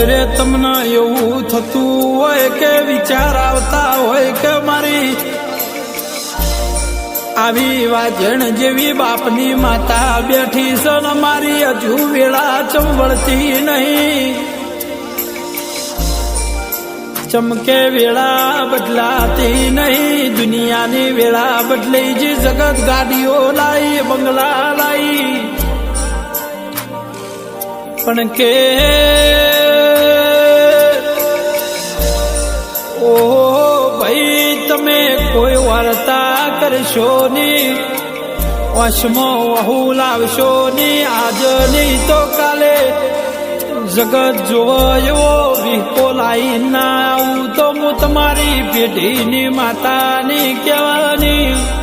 રે તમને એવું થતું હોય કે વિચાર આવતા હોય કે મારી આવી વાજણ જેવી બાપની માતા બેઠી છે ને મારી હજુ વેળા ચંવળતી નહીં. ચમકે વેળા બદલાતી નહીં, દુનિયાની વેળા બદલાઈ જે જગત ગાડીઓ લાઈ બંગલા લાઈ પણ કે ઓ ભાઈ તમે કોઈ વાર્તા કરશો નહીં, વશમાં વહુ લાવશો નહીં, આજ નહીં તો કાલે જગત જોવો એવો વિકો લાઈ ના આવું તો હું તમારી પેઢીની માતાની કહેવાની.